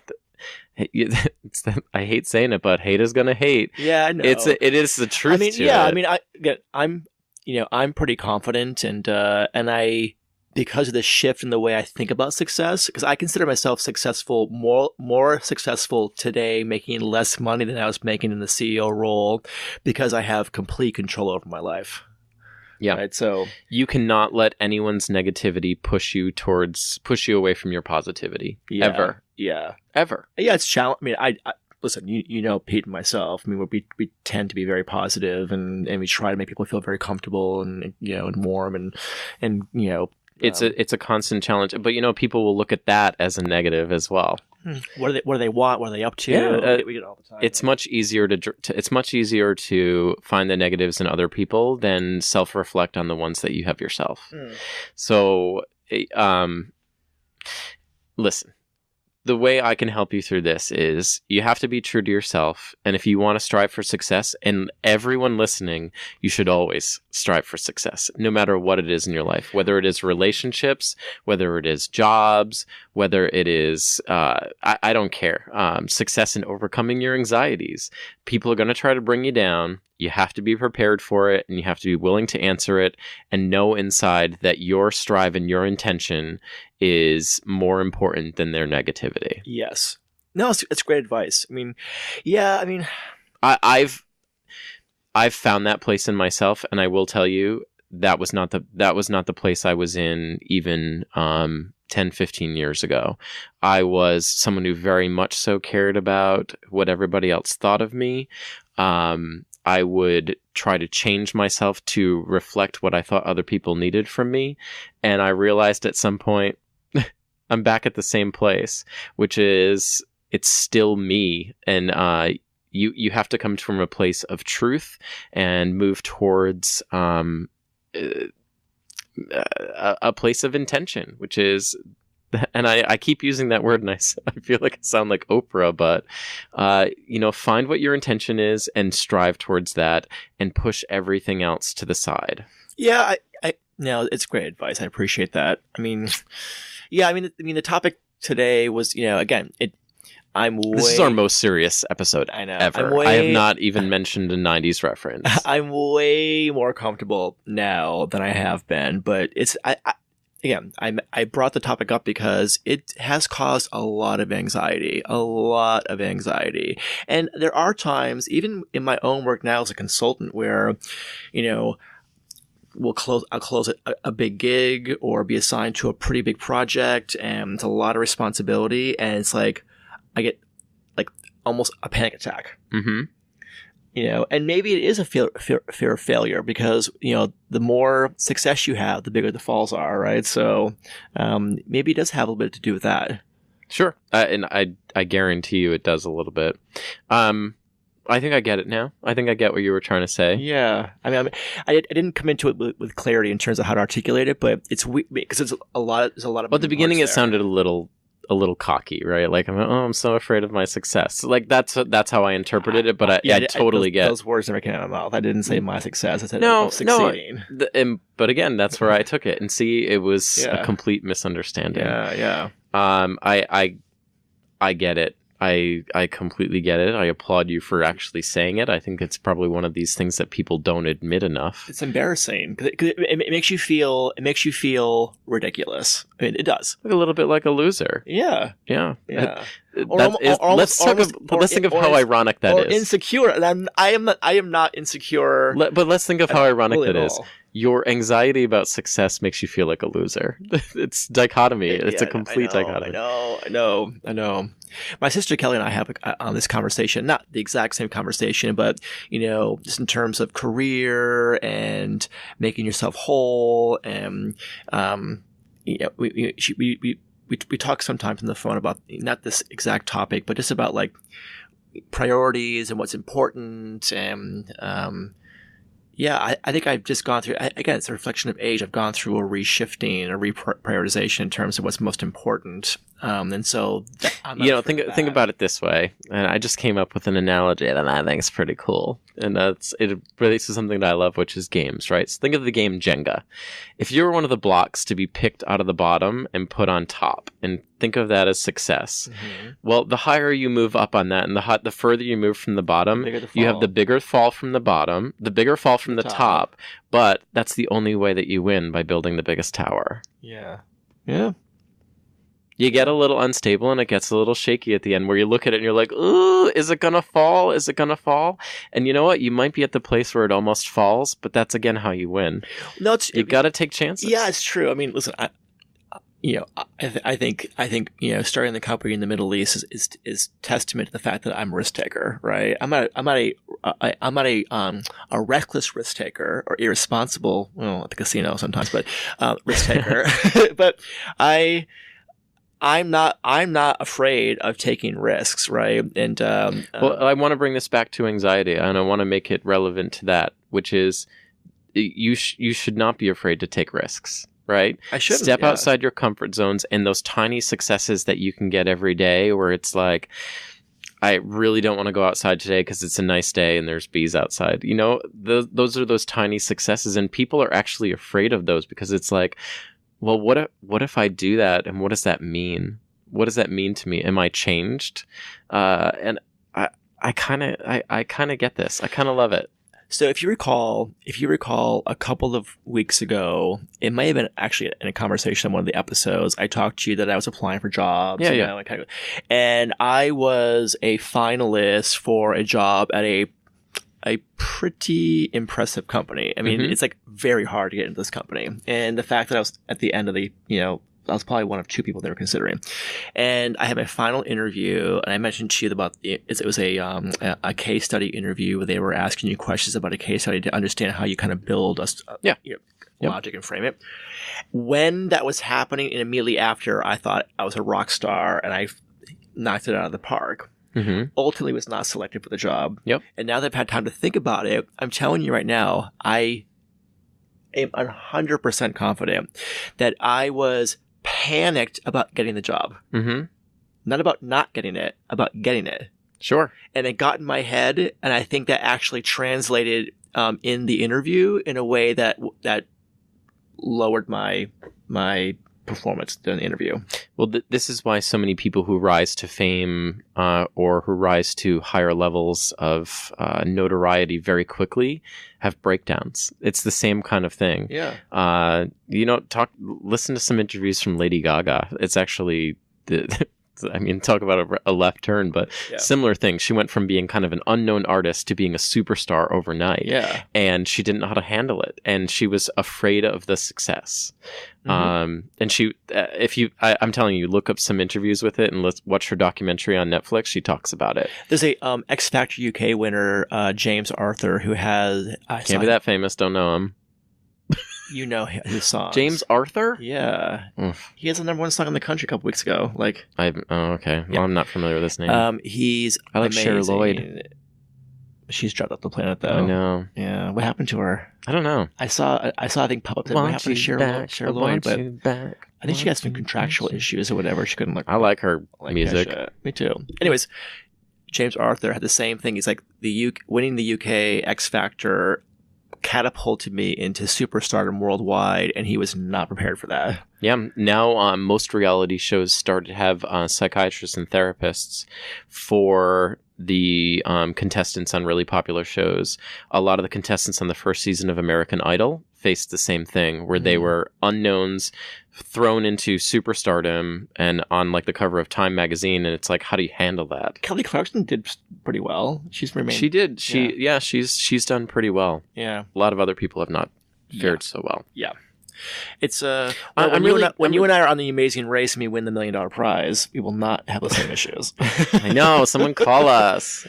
S1: I hate saying it, but hate is gonna hate.
S2: Yeah, I know.
S1: It is the truth.
S2: I mean,
S1: to
S2: yeah.
S1: it.
S2: I mean, I'm pretty confident, and I, because of the shift in the way I think about success, because I consider myself successful, more successful today, making less money than I was making in the CEO role, because I have complete control over my life.
S1: Yeah.
S2: Right. So
S1: you cannot let anyone's negativity push you away from your positivity.
S2: yeah,
S1: Ever.
S2: Yeah.
S1: Ever.
S2: Yeah. It's challenge. I mean, I listen. You know, Pete and myself. I mean, we tend to be very positive, and we try to make people feel very comfortable and and warm and you know.
S1: It's a constant challenge, but people will look at that as a negative as well.
S2: What do they want? What are they up to?
S1: Yeah,
S2: we get it all the time.
S1: It's much easier to find the negatives in other people than self-reflect on the ones that you have yourself. So, listen. The way I can help you through this is you have to be true to yourself. And if you want to strive for success, and everyone listening, you should always strive for success, no matter what it is in your life, whether it is relationships, whether it is jobs, whether it is, I don't care, success in overcoming your anxieties. People are going to try to bring you down. You have to be prepared for it, and you have to be willing to answer it and know inside that your strive and your intention is more important than their negativity.
S2: Yes. No, it's great advice. I mean, yeah, I mean,
S1: I've found that place in myself, and I will tell you that was not the place I was in even 10, 15 years ago. I was someone who very much so cared about what everybody else thought of me. I would try to change myself to reflect what I thought other people needed from me. And I realized at some point, I'm back at the same place, which is it's still me. And you have to come from a place of truth and move towards a place of intention, which is, and I keep using that word, and I feel like I sound like Oprah, but find what your intention is and strive towards that, and push everything else to the side.
S2: Yeah, no, it's great advice. I appreciate that. I mean, yeah, I mean, the topic today was, again,
S1: This is our most serious episode
S2: I know.
S1: ever. I have not even mentioned a 90s reference.
S2: I'm way more comfortable now than I have been, but I brought the topic up because it has caused a lot of anxiety. And there are times, even in my own work now as a consultant, where, I'll close a big gig or be assigned to a pretty big project, and it's a lot of responsibility. And it's like, I get almost a panic attack.
S1: Mm-hmm.
S2: And maybe it is a fear of failure because, the more success you have, the bigger the falls are, right? So maybe it does have a little bit to do with that.
S1: Sure. And I guarantee you it does a little bit. I think I get it now. I think I get what you were trying to say.
S2: Yeah. I didn't come into it with clarity in terms of how to articulate it, but it's because there's a lot of.
S1: Well, at the beginning, it sounded a little cocky, right? Like, I'm so afraid of my success. Like that's how I interpreted it. But I totally get
S2: those words never came out of my mouth. I didn't say my success. I said
S1: succeeding. But again, that's where I took it, and see, it was a complete misunderstanding.
S2: Yeah.
S1: I get it. I completely get it. I applaud you for actually saying it. I think it's probably one of these things that people don't admit enough.
S2: It's embarrassing because it makes you feel ridiculous. I mean, it does.
S1: A little bit like a loser.
S2: Yeah.
S1: Let's think of how ironic that is.
S2: Or insecure. And I am not insecure.
S1: But let's think of how ironic that is. Your anxiety about success makes you feel like a loser. It's dichotomy. It's a complete dichotomy.
S2: I know. My sister Kelly and I have on this conversation, not the exact same conversation, but just in terms of career and making yourself whole, and we talk sometimes on the phone about not this exact topic, but just about like priorities and what's important, and I think I've just gone through, again, it's a reflection of age. I've gone through a reshifting, a reprioritization in terms of what's most important. And so,
S1: think about it this way. And I just came up with an analogy that I think is pretty cool. And it relates to something that I love, which is games, right? So think of the game Jenga. If you were one of the blocks to be picked out of the bottom and put on top, and think of that as success. Mm-hmm. Well, the higher you move up on that, and the further you move from the bottom, you have the bigger fall from the bottom, the bigger fall from the top. But that's the only way that you win, by building the biggest tower.
S2: Yeah.
S1: You get a little unstable and it gets a little shaky at the end, where you look at it and you're like, ooh, is it going to fall? Is it going to fall? And you know what? You might be at the place where it almost falls, but that's, again, how you win.
S2: No,
S1: you got to take chances.
S2: Yeah, it's true. I mean, listen, I think starting the company in the Middle East is testament to the fact that I'm a risk taker, right? I'm not a reckless risk taker, or irresponsible, at the casino sometimes, but risk taker. But I'm not afraid of taking risks, right? And
S1: well, I want to bring this back to anxiety, and I want to make it relevant to that, which is you should not be afraid to take risks. Right?
S2: I should
S1: step outside your comfort zones, and those tiny successes that you can get every day, where it's like, I really don't want to go outside today because it's a nice day and there's bees outside. Those are those tiny successes, and people are actually afraid of those, because it's like, well, what if I do that, and what does that mean? What does that mean to me? Am I changed? And I kind of get this. I kind of love it.
S2: So if you recall a couple of weeks ago, it may have been actually in a conversation on one of the episodes, I talked to you that I was applying for jobs. And I was a finalist for a job at a pretty impressive company. I mean, It's like very hard to get into this company. And the fact that I was at the end of the, I was probably one of two people they were considering. And I had my final interview, and I mentioned to you about it was a case study interview where they were asking you questions about a case study to understand how you kind of build logic and frame it. When that was happening, and immediately after, I thought I was a rock star and I knocked it out of the park. Mm-hmm. Ultimately was not selected for the job.
S1: Yep.
S2: And now that I've had time to think about it, I'm telling you right now, I am 100% confident that I was panicked about getting the job.
S1: Mm-hmm.
S2: Not about not getting it, about getting it.
S1: Sure.
S2: And it got in my head, and I think that actually translated in the interview in a way that lowered my performance during the interview.
S1: Well, this is why so many people who rise to fame or who rise to higher levels of notoriety very quickly have breakdowns. It's the same kind of thing.
S2: Yeah.
S1: Listen to some interviews from Lady Gaga. It's actually I mean, talk about a left turn, but similar thing. She went from being kind of an unknown artist to being a superstar overnight.
S2: Yeah.
S1: And she didn't know how to handle it. And she was afraid of the success. And she, I'm telling you, look up some interviews with it and let's watch her documentary on Netflix. She talks about it.
S2: There's a X Factor UK winner, James Arthur, who has...
S1: Can't be that famous, don't know him.
S2: You know his songs.
S1: James Arthur?
S2: Yeah.
S1: Oof.
S2: He has the #1 song in the country a couple weeks ago. Like,
S1: okay. Well, I'm not familiar with this name.
S2: I like
S1: amazing. Cher Lloyd.
S2: She's dropped off the planet, though.
S1: I know.
S2: Yeah. What happened to her?
S1: I don't know.
S2: I saw. I think pop up. What happened to Cher Lloyd? But I think she has some contractual issues or whatever. She couldn't look.
S1: I like her music.
S2: Me too. Anyways, James Arthur had the same thing. He's like winning the UK X Factor catapulted me into superstardom worldwide, and he was not prepared for that.
S1: Yeah, now most reality shows start to have psychiatrists and therapists for the contestants on really popular shows. A lot of the contestants on the first season of American Idol faced the same thing, where they were unknowns thrown into superstardom and on like the cover of Time magazine, and it's like, how do you handle that?
S2: Kelly Clarkson did pretty well. She's remained.
S1: She did. She's done pretty well.
S2: Yeah,
S1: a lot of other people have not fared so well.
S2: Yeah. It's when you and I are on The Amazing Race and we win the $1 million prize, we will not have the same issues.
S1: I know. Someone call us.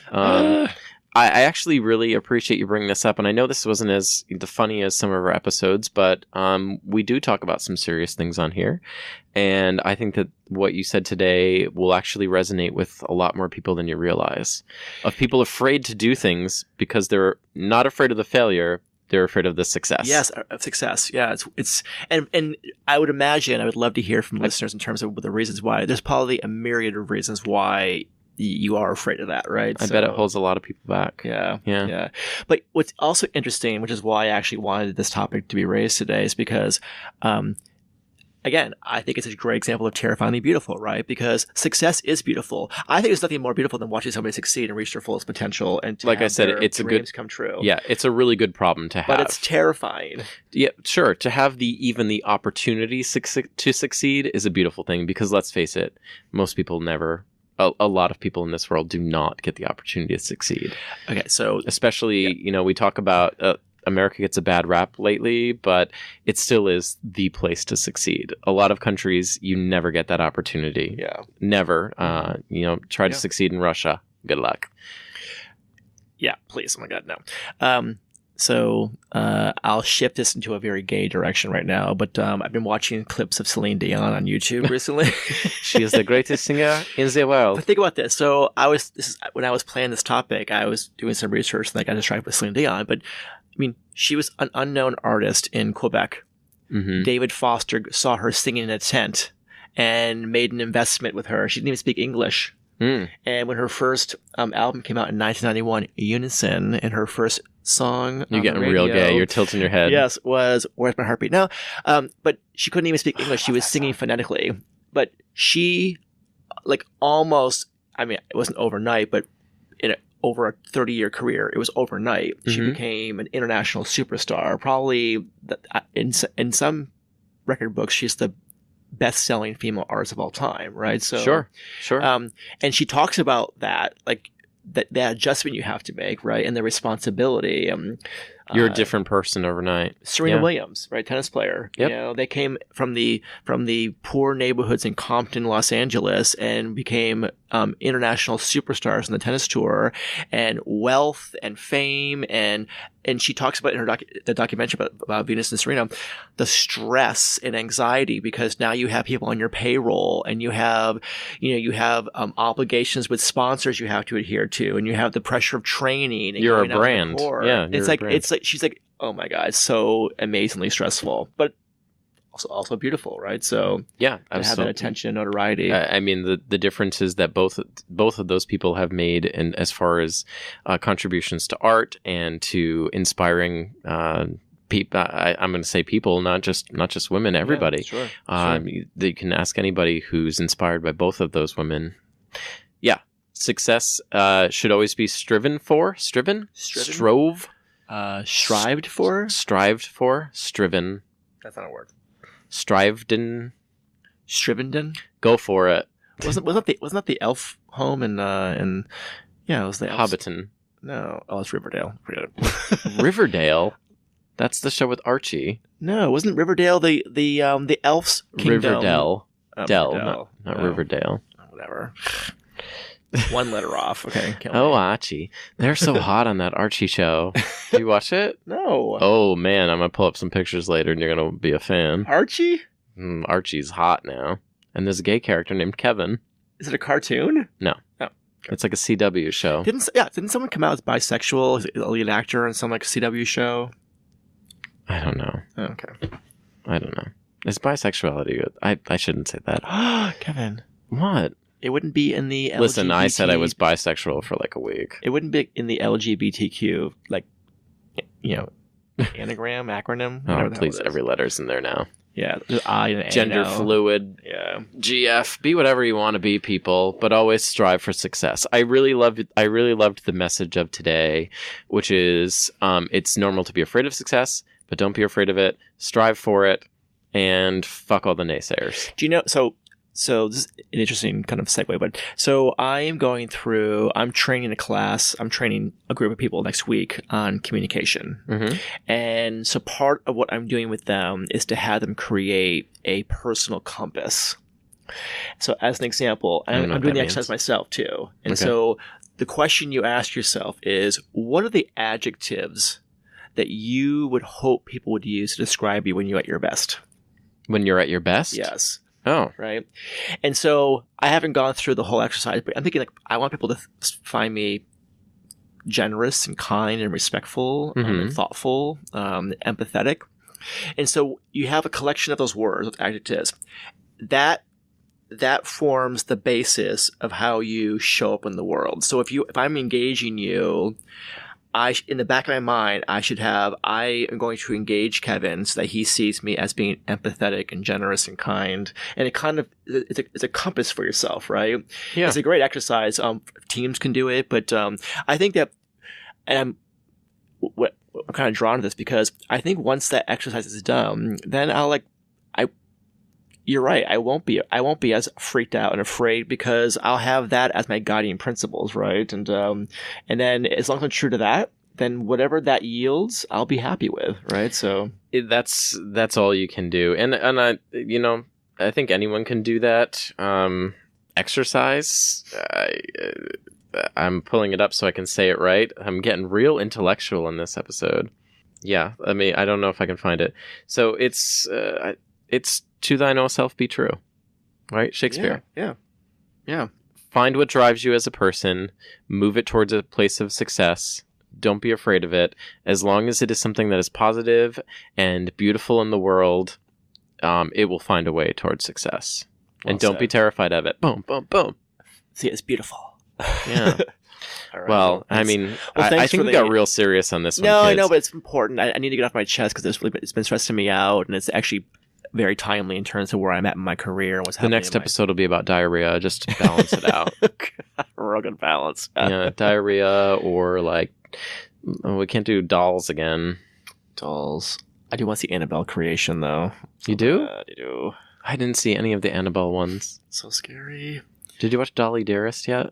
S1: I actually really appreciate you bringing this up, and I know this wasn't as funny as some of our episodes, but we do talk about some serious things on here, and I think that what you said today will actually resonate with a lot more people than you realize. Of people afraid to do things because they're not afraid of the failure. They're afraid of the success.
S2: Yes, of success. Yeah, it's and I would imagine I would love to hear from listeners in terms of the reasons why. There's probably a myriad of reasons why you are afraid of that, right?
S1: I bet it holds a lot of people back.
S2: Yeah. But what's also interesting, which is why I actually wanted this topic to be raised today, is because again, I think it's a great example of terrifyingly beautiful, right? Because success is beautiful. I think there's nothing more beautiful than watching somebody succeed and reach their fullest potential and to
S1: like
S2: have
S1: I said,
S2: their
S1: it's a
S2: dreams
S1: good
S2: come true.
S1: Yeah, it's a really good problem to have.
S2: But it's terrifying.
S1: Yeah, sure. To have even the opportunity to succeed is a beautiful thing because let's face it, most people never. A lot of people in this world do not get the opportunity to succeed.
S2: Okay, so
S1: especially we talk about. America gets a bad rap lately, but it still is the place to succeed. A lot of countries, you never get that opportunity.
S2: Yeah.
S1: Never. Try to succeed in Russia. Good luck.
S2: Yeah, please. Oh my God, no. So I'll shift this into a very gay direction right now, but I've been watching clips of Celine Dion on YouTube recently.
S1: She is the greatest singer in the world.
S2: But think about this. So when I was planning this topic, I was doing some research and I got distracted with Celine Dion, but I mean, she was an unknown artist in Quebec. Mm-hmm. David Foster saw her singing in a tent and made an investment with her. She didn't even speak English. Mm. And when her first album came out in 1991, Unison, and her first song
S1: You're getting real gay. You're tilting your head.
S2: Yes, was Where's My Heartbeat Now? But she couldn't even speak English. She was singing phonetically. But she, almost, I mean, it wasn't overnight, but over a 30-year career, it was overnight. Mm-hmm. She became an international superstar. Probably in some record books, she's the best-selling female artist of all time, right? So
S1: sure.
S2: And she talks about that, that adjustment you have to make, right, and the responsibility.
S1: You're a different person overnight.
S2: Serena Williams, right, tennis player.
S1: Yep.
S2: They came from the poor neighborhoods in Compton, Los Angeles, and became international superstars on the tennis tour, and wealth and fame, and she talks about in the documentary about Venus and Serena, the stress and anxiety because now you have people on your payroll, and you have obligations with sponsors you have to adhere to, and you have the pressure of training. And
S1: you're a brand.
S2: Yeah, she's like, oh my God, it's so amazingly stressful, but also beautiful, right? So
S1: yeah,
S2: to have that attention, notoriety.
S1: I mean, the difference is that both of those people have made, and as far as contributions to art and to inspiring people, I'm going to say people, not just women, everybody.
S2: Yeah, sure.
S1: You can ask anybody who's inspired by both of those women. Yeah, success should always be striven for. Striven? Strove.
S2: Strived for?
S1: Strived for. Striven.
S2: That's not a word.
S1: Striveden.
S2: Strivenden?
S1: Go for it.
S2: Wasn't that the elf home in yeah, it was the elves.
S1: Hobbiton.
S2: No, oh, it's Riverdale. Forget it.
S1: Riverdale? That's the show with Archie.
S2: No, wasn't Riverdale the elves kingdom?
S1: Riverdale. Dell,
S2: Riverdale.
S1: not
S2: No.
S1: Riverdale.
S2: Whatever. One letter off. Okay. kill
S1: Oh,
S2: me.
S1: Archie. They're so hot on that Archie show. Did you watch it?
S2: No.
S1: Oh, man. I'm going to pull up some pictures later and you're going to be a fan.
S2: Archie?
S1: Archie's hot now. And there's a gay character named Kevin.
S2: Is it a cartoon?
S1: No.
S2: Oh.
S1: It's like a CW show.
S2: Didn't someone come out as bisexual, as a lead actor on some like CW show?
S1: I don't know.
S2: Oh, okay.
S1: I don't know. Is bisexuality good? I shouldn't say that.
S2: Kevin.
S1: What?
S2: It wouldn't be in the LGBT...
S1: Listen, I said I was bisexual for like a week.
S2: It wouldn't be in the LGBTQ, like, anagram, acronym.
S1: Oh,
S2: whatever the hell
S1: please,
S2: it is.
S1: every letter's in there now.
S2: Yeah, there's I and an A
S1: Gender
S2: now.
S1: fluid,
S2: Yeah.
S1: GF, be whatever you want to be, people, but always strive for success. I really loved the message of today, which is it's normal to be afraid of success, but don't be afraid of it. Strive for it, and fuck all the naysayers.
S2: Do you know, so this is an interesting kind of segue, but so I'm training a group of people next week on communication.
S1: Mm-hmm.
S2: And so part of what I'm doing with them is to have them create a personal compass. So as an example, I'm doing the exercise myself too. And
S1: Okay.
S2: so the question you ask yourself is, what are the adjectives that you would hope people would use to describe you when you're at your best?
S1: When you're at your best?
S2: Yes.
S1: Oh.
S2: Right. And so I haven't gone through the whole exercise, but I'm thinking like I want people to find me generous and kind and respectful and thoughtful, empathetic. And so you have a collection of those words, those adjectives. That forms the basis of how you show up in the world. So if I'm engaging you, in the back of my mind, I am going to engage Kevin so that he sees me as being empathetic and generous and kind. And it kind of, it's a compass for yourself, right?
S1: Yeah.
S2: It's a great exercise. Teams can do it, but I think that, and I'm kind of drawn to this because I think once that exercise is done, then you're right. I won't be as freaked out and afraid because I'll have that as my guiding principles, right? And then as long as I'm true to that, then whatever that yields, I'll be happy with, right? So
S1: That's all you can do, and I think anyone can do that. Exercise. I'm pulling it up so I can say it right. I'm getting real intellectual in this episode. Yeah, I mean, I don't know if I can find it. So it's to thine own self be true, right? Shakespeare.
S2: Yeah.
S1: Find what drives you as a person, move it towards a place of success. Don't be afraid of it. As long as it is something that is positive and beautiful in the world, it will find a way towards success.
S2: Well
S1: and don't be
S2: said.
S1: terrified of it. Boom, boom, boom.
S2: See, it's beautiful.
S1: Yeah.
S2: All right,
S1: Well, I
S2: thanks.
S1: mean,
S2: Well,
S1: I
S2: thanks
S1: think
S2: for
S1: we
S2: the-
S1: got real serious on this one.
S2: No, I
S1: kids.
S2: know, but it's important. I need to get off my chest because it's been stressing me out, and it's actually very timely in terms of where I'm at in my career and what's
S1: The
S2: happening.
S1: next episode will be about diarrhea, just to balance it out.
S2: Rugged balance.
S1: Yeah, diarrhea or we can't do dolls again.
S2: Dolls. I do want to see Annabelle creation though.
S1: You do?
S2: I do.
S1: I didn't see any of the Annabelle ones.
S2: So scary.
S1: Did you watch Dolly Dearest yet?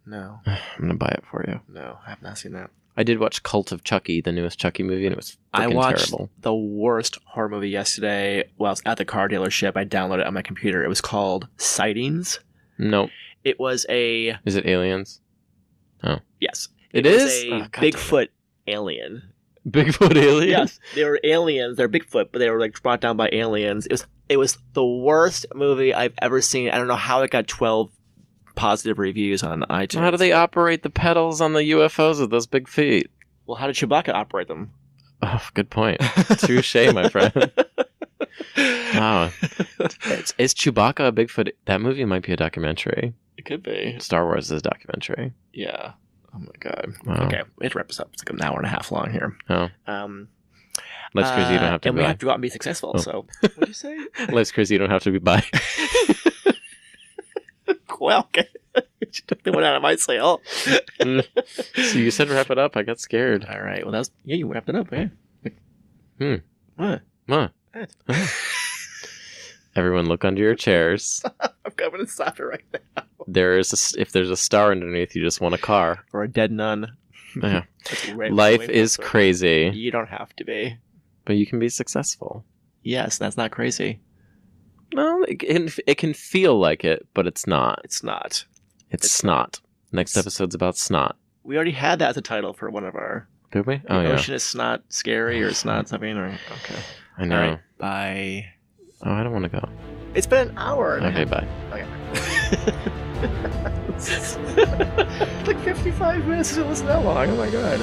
S2: No,
S1: I'm gonna buy it for you.
S2: no, I have not seen that.
S1: I did watch Cult of Chucky, the newest Chucky movie, and it was
S2: I
S1: freaking
S2: watched
S1: terrible.
S2: the worst horror movie yesterday while I was at the car dealership. I downloaded it on my computer. It was called Sightings.
S1: Nope.
S2: It was a
S1: Is it aliens?
S2: yes.
S1: It
S2: was
S1: is?
S2: a
S1: Oh, God damn
S2: Bigfoot alien.
S1: Bigfoot aliens?
S2: Yes, they were aliens. They're Bigfoot, but they were brought down by aliens. It was the worst movie I've ever seen. I don't know how it got 12 positive reviews on iTunes.
S1: How do they operate the pedals on the UFOs with those big feet?
S2: Well, how did Chewbacca operate them?
S1: Oh, good point. Touche, my friend. Wow. Is Chewbacca a Bigfoot? That movie might be a documentary.
S2: It could be.
S1: Star Wars is a documentary.
S2: Yeah. Oh my god.
S1: Wow.
S2: Okay, we have to wrap this up. It's like an hour and a half long here.
S1: Oh.
S2: Life's
S1: Life's crazy, you don't have to
S2: and
S1: be
S2: we
S1: by.
S2: have to go out and be successful.
S1: Oh.
S2: So, what did you say?
S1: Life's crazy, you don't have to be by.
S2: Well, okay. You took the one out of my sale.
S1: So you said wrap it up. I got scared.
S2: All right. Well, that was you wrapped it up. Yeah.
S1: Hmm.
S2: What?
S1: Huh.
S2: What?
S1: Everyone look under your chairs.
S2: I'm going to stop it right now.
S1: If there's a star underneath, you just want a car.
S2: Or a dead nun.
S1: Yeah.
S2: Way
S1: Life is
S2: closer.
S1: crazy,
S2: You don't have to be.
S1: but you can be successful.
S2: Yes, that's not crazy.
S1: No, it can feel like it, but it's not.
S2: It's not.
S1: It's snot. Next episode's about snot.
S2: We already had that as a title for one of our.
S1: Did we?
S2: The
S1: Oh, yeah.
S2: ocean is snot scary or snot something. Or okay.
S1: I know.
S2: All right. Bye.
S1: Oh, I don't want to go.
S2: It's been an hour. And
S1: Okay, bye.
S2: Okay. Like 55 minutes to listen that long. Oh my god.